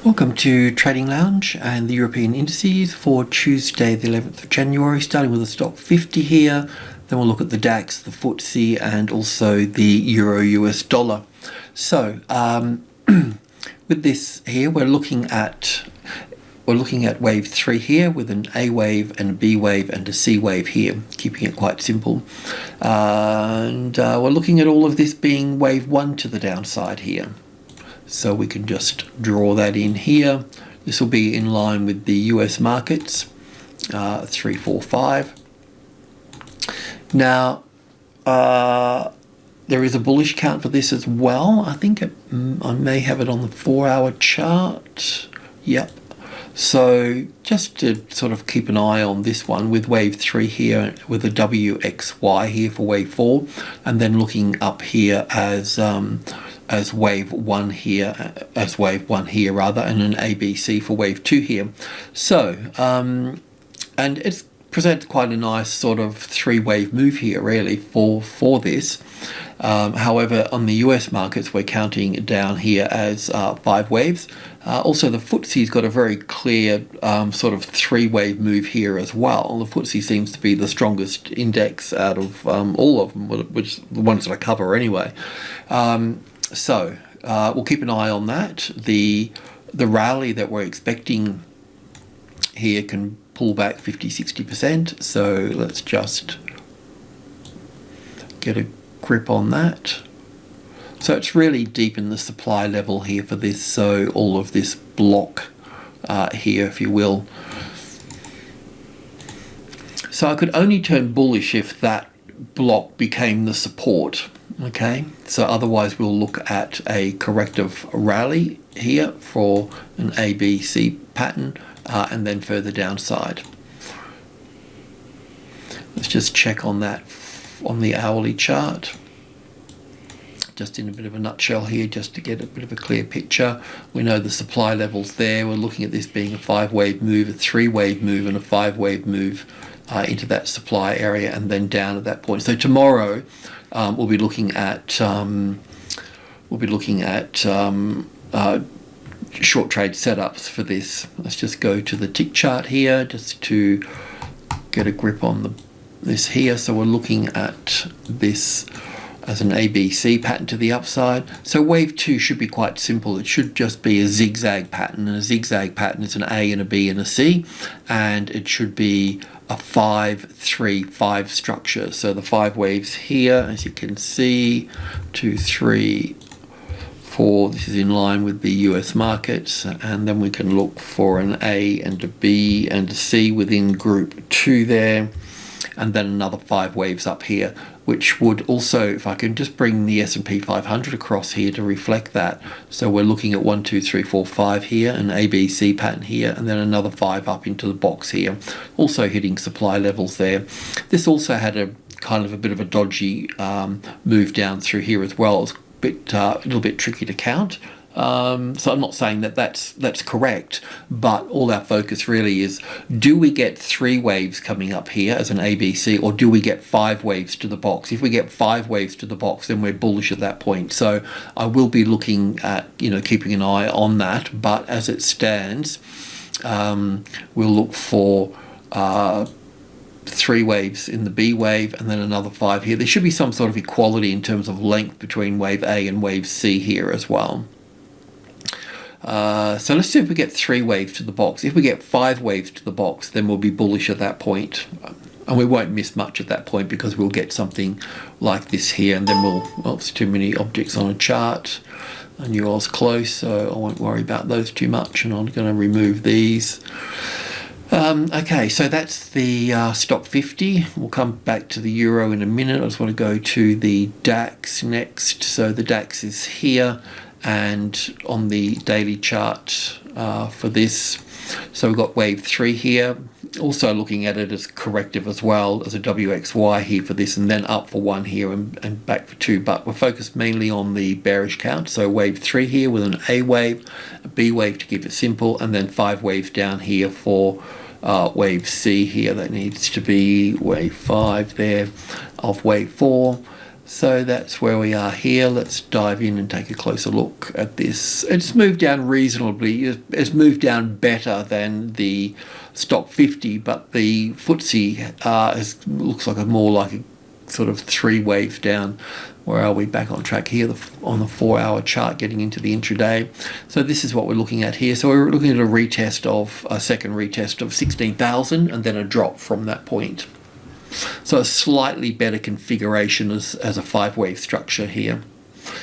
Welcome to Trading Lounge and the European indices for Tuesday the 11th of January, starting with the stock 50 here. Then we'll look at the DAX, the FTSE and also the Euro US dollar. So with this here we're looking at wave 3 here with an A wave and a B wave and a C wave here, keeping it quite simple. And we're looking at all of this being wave 1 to the downside here. So we can just draw that in here. This will be in line with the US markets, 3, 4, 5. Now, there is a bullish count for this as well. I think I may have it on the 4-hour chart. Yep. So just to sort of keep an eye on this one with wave 3 here with a WXY here for wave 4, and then looking up here as wave 1 here, rather, and an ABC for wave 2 here. So, and it presents quite a nice sort of 3-wave move here really for this. However, on the US markets, we're counting down here as 5 waves. Also, the FTSE's got a very clear sort of 3-wave move here as well. The FTSE seems to be the strongest index out of all of them, which the ones that I cover anyway. So we'll keep an eye on that. The rally that we're expecting here can pull back 50-60%. So let's just get a grip on that. So it's really deep in the supply level here for this. So all of this block here, if you will. So I could only turn bullish if that block became the support. Okay, so otherwise we'll look at a corrective rally here for an ABC pattern and then further downside. Let's just check on that on the hourly chart. Just in a bit of a nutshell here, just to get a bit of a clear picture. We know the supply levels there. We're looking at this being a 5-wave move, a 3-wave move and a 5-wave move into that supply area and then down at that point. So tomorrow we'll be looking at short trade setups for this. Let's just go to the tick chart here just to get a grip on this here. So we're looking at this as an ABC pattern to the upside. So wave 2 should be quite simple. It should just be a zigzag pattern, and a zigzag pattern is an A and a B and a C, and it should be a 5-3-5 structure. So the 5 waves here, as you can see, 2, 3, 4, this is in line with the US markets, and then we can look for an A and a B and a C within group 2 there, and then another 5 waves up here, which would also, if I can just bring the S&P 500 across here to reflect that. So we're looking at 1, 2, 3, 4, 5 here, an ABC pattern here, and then another 5 up into the box here, also hitting supply levels there. This also had a kind of a bit of a dodgy move down through here as well. It's a little bit tricky to count. So I'm not saying that that's correct, but all our focus really is, do we get 3 waves coming up here as an ABC, or do we get 5 waves to the box? If we get 5 waves to the box, then we're bullish at that point. So I will be looking at, keeping an eye on that, but as it stands, we'll look for 3 waves in the B wave and then another 5 here. There should be some sort of equality in terms of length between wave A and wave C here as well. So let's see if we get 3 waves to the box. If we get 5 waves to the box, then we'll be bullish at that point. And we won't miss much at that point because we'll get something like this here, and then there's too many objects on a chart. I knew I was close, so I won't worry about those too much, and I'm going to remove these. Okay, so that's the stock 50. We'll come back to the euro in a minute. I just want to go to the DAX next. So the DAX is here, and on the daily chart for this, so we've got wave 3 here, also looking at it as corrective as well as a WXY here for this, and then up for 1 here and back for 2, but we're focused mainly on the bearish count. So wave 3 here with an A wave, a B wave to keep it simple, and then 5 waves down here for wave C here. That needs to be wave 5 there of wave 4. So that's where we are here. Let's dive in and take a closer look at this. It's moved down reasonably. It's moved down better than the stock 50, but the FTSE looks like more like a sort of 3 waves down. Where are we? Back on track here on the 4-hour chart, getting into the intraday. So this is what we're looking at here. So we're looking at a second retest of 16,000 and then a drop from that point. So a slightly better configuration as a 5-wave structure here.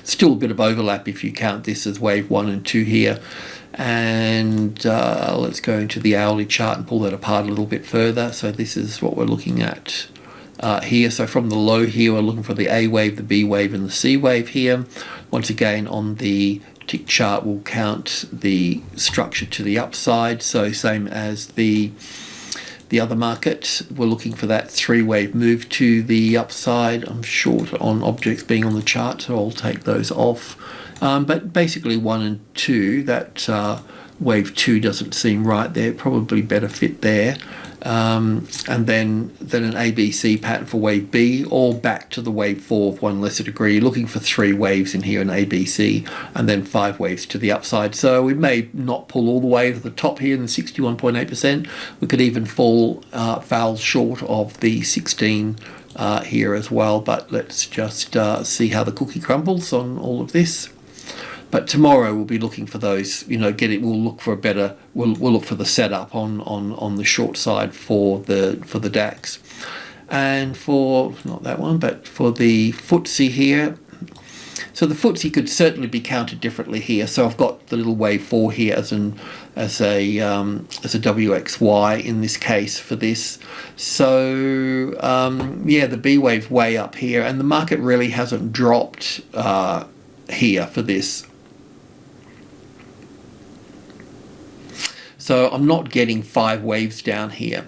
Still a bit of overlap if you count this as wave 1 and 2 here. And let's go into the hourly chart and pull that apart a little bit further. So this is what we're looking at here. So from the low here, we're looking for the A wave, the B wave, and the C wave here. Once again, on the tick chart, we'll count the structure to the upside. So same as the other market, we're looking for that 3-wave move to the upside. I'm short on objects being on the chart, so I'll take those off. But basically 1 and 2, that wave 2 doesn't seem right there, probably better fit there. And then an ABC pattern for wave B, or back to the wave 4 of one lesser degree, looking for 3 waves in here in ABC, and then 5 waves to the upside. So we may not pull all the way to the top here in the 61.8%. We could even fall short of the 16 here as well, but let's just see how the cookie crumbles on all of this. But tomorrow we'll be looking for those, we'll look for a better, we'll look for the setup on the short side for the DAX. And for, not that one, but for the FTSE here. So the FTSE could certainly be counted differently here. So I've got the little wave 4 here as a WXY in this case for this. So yeah, the B wave's way up here, and the market really hasn't dropped here for this. So I'm not getting 5 waves down here.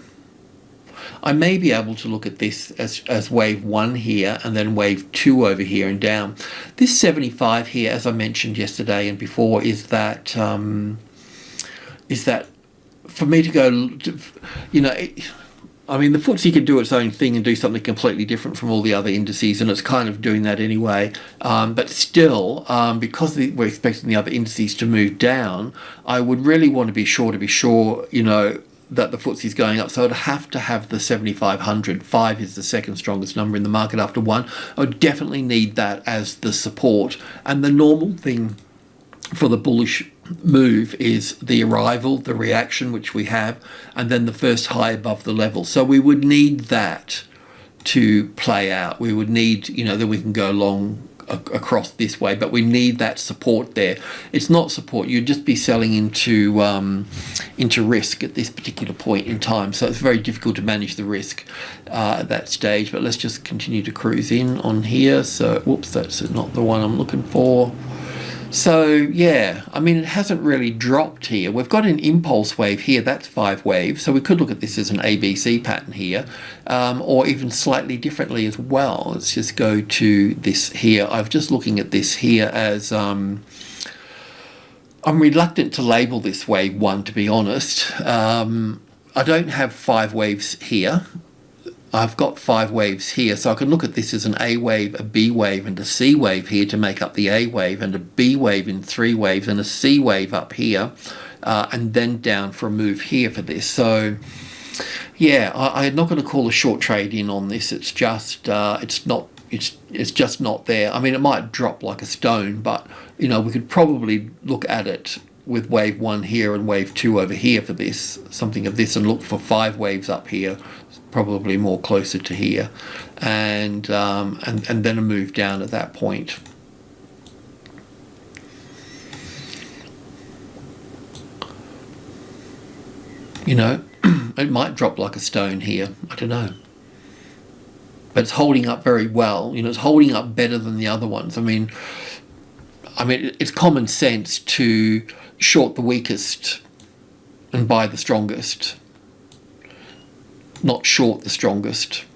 I may be able to look at this as wave 1 here and then wave 2 over here and down. This 75 here, as I mentioned yesterday and before, is that for me to go, I mean, the FTSE can do its own thing and do something completely different from all the other indices, and it's kind of doing that anyway. But still, because we're expecting the other indices to move down, I would really want to be sure, that the FTSE is going up. So I'd have to have the 7,500. 5 is the second strongest number in the market after 1. I would definitely need that as the support. And the normal thing for the bullish move is the arrival, the reaction, which we have, and then the first high above the level. So we would need that to play out. We would need, that we can go along across this way, but we need that support there. It's not support, you'd just be selling into risk at this particular point in time. So it's very difficult to manage the risk at that stage. But let's just continue to cruise in on here. So whoops, that's not the one I'm looking for. So yeah, I mean, it hasn't really dropped here. We've got an impulse wave here, that's 5 waves. So we could look at this as an ABC pattern here, or even slightly differently as well. Let's just go to this here. I'm just looking at this here as, I'm reluctant to label this wave 1, to be honest. I don't have 5 waves here. I've got 5 waves here, so I can look at this as an A wave, a B wave, and a C wave here to make up the A wave, and a B wave in 3 waves, and a C wave up here, and then down for a move here for this. So yeah, I'm not going to call a short trade in on this. It's just it's just not there. I mean, it might drop like a stone, but we could probably look at it with wave 1 here and wave 2 over here for this, something of this, and look for 5 waves up here, probably more closer to here, and then a move down at that point. It might drop like a stone here, I don't know. But it's holding up very well. It's holding up better than the other ones. I mean, it's common sense to short the weakest and buy the strongest, not short the strongest.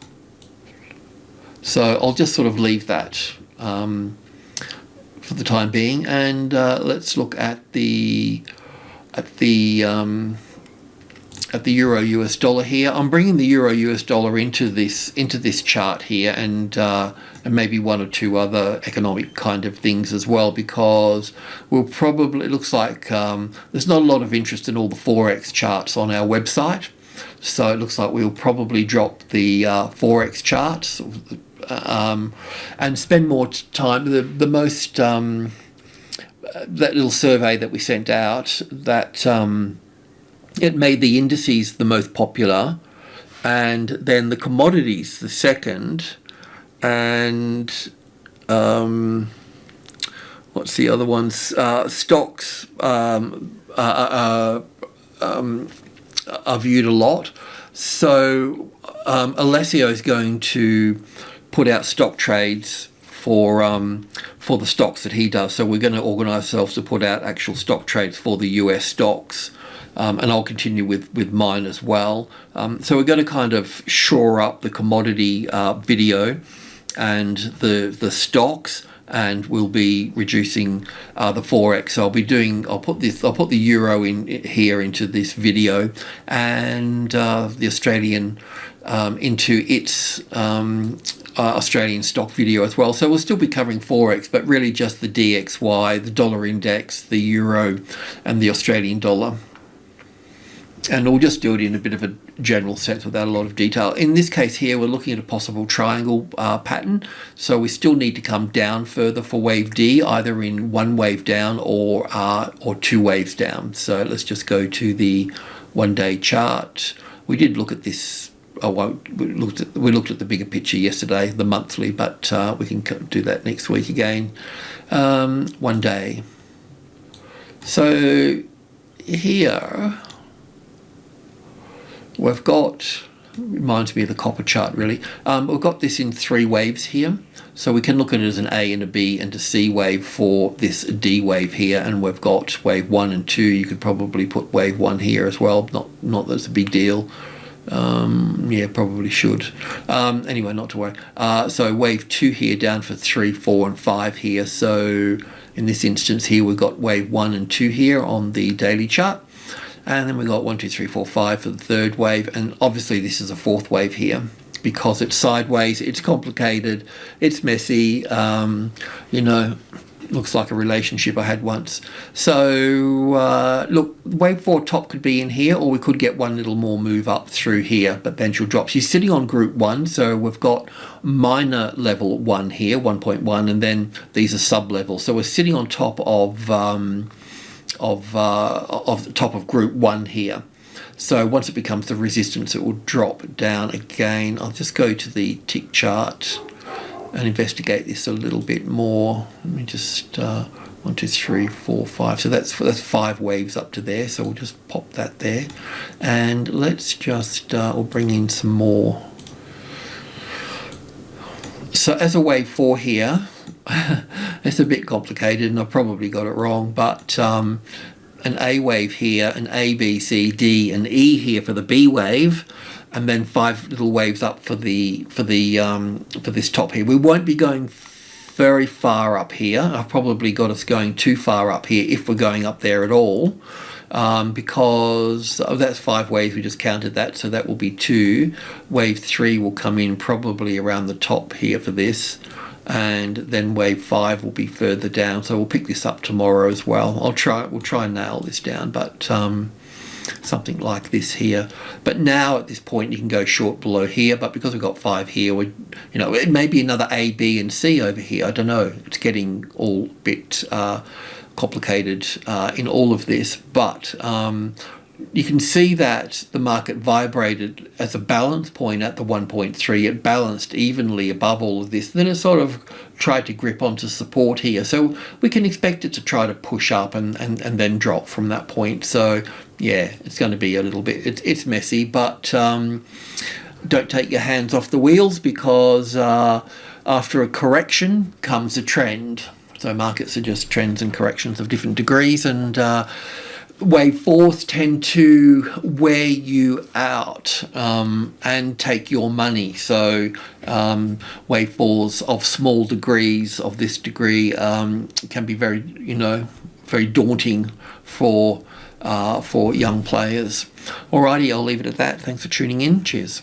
So I'll just sort of leave that for the time being, and let's look at the the euro US dollar here. I'm bringing the euro US dollar into this chart here, and maybe one or two other economic kind of things as well, because we'll probably, it looks like there's not a lot of interest in all the Forex charts on our website, so it looks like we'll probably drop the Forex charts and spend more time. The most that little survey that we sent out, that it made the indices the most popular, and then the commodities the second, and what's the other ones? Stocks are viewed a lot. So Alessio is going to put out stock trades for the stocks that he does. So we're going to organise ourselves to put out actual stock trades for the US stocks. And I'll continue with mine as well. So we're going to kind of shore up the commodity video and the stocks, and we'll be reducing the Forex. So I'll put the euro in here into this video, and the Australian into its Australian stock video as well. So we'll still be covering Forex, but really just the DXY, the dollar index, the euro, and the Australian dollar. And we'll just do it in a bit of a general sense without a lot of detail. In this case here, we're looking at a possible triangle pattern. So we still need to come down further for wave D, either in one wave down or two waves down. So let's just go to the 1 day chart. We did look at this. We looked at the bigger picture yesterday, the monthly, but we can do that next week again. 1 day. So here we've got, reminds me of the copper chart really, we've got this in 3 waves here, so we can look at it as an A and a B and a C wave for this D wave here, and we've got wave 1 and 2. You could probably put wave 1 here as well, not that it's a big deal. Yeah, probably should. Anyway, not to worry. So wave 2 here down for 3, 4 and 5 here. So in this instance here we've got wave 1 and 2 here on the daily chart. And then we got 1, 2, 3, 4, 5 for the 3rd wave, and obviously this is a 4th wave here because it's sideways, it's complicated, it's messy, you know, looks like a relationship I had once. So look, wave 4 top could be in here, or we could get one little more move up through here, but then she'll drop. She's sitting on group 1, so we've got minor level 1 here, 1.1, and then these are sub levels. So we're sitting on top of the top of group 1 here. So once it becomes the resistance, it will drop down again. I'll just go to the tick chart and investigate this a little bit more. Let me just 1, 2, 3, 4, 5. So that's 5 waves up to there. So we'll just pop that there, and let's just we'll bring in some more. So as a wave 4 here, it's a bit complicated and I probably got it wrong, but an A wave here, an A, B, C, D and E here for the B wave, and then 5 little waves up for this top here. We won't be going very far up here. I've probably got us going too far up here if we're going up there at all, because that's 5 waves, we just counted that, so that will be 2. Wave 3 will come in probably around the top here for this, and then wave 5 will be further down. So we'll pick this up tomorrow as well. We'll try and nail this down, but something like this here. But now at this point you can go short below here, but because we've got 5 here, it may be another A, B and C over here. I don't know. It's getting all a bit complicated in all of this, but you can see that the market vibrated as a balance point at the 1.3. It balanced evenly above all of this. Then it sort of tried to grip onto support here. So we can expect it to try to push up and then drop from that point. So yeah, it's going to be a little bit, it's messy, but don't take your hands off the wheels, because after a correction comes a trend. So markets are just trends and corrections of different degrees, and wave 4s tend to wear you out and take your money. So wave 4s of small degrees, of this degree, can be very, very daunting for for young players. Alrighty, I'll leave it at that. Thanks for tuning in. Cheers.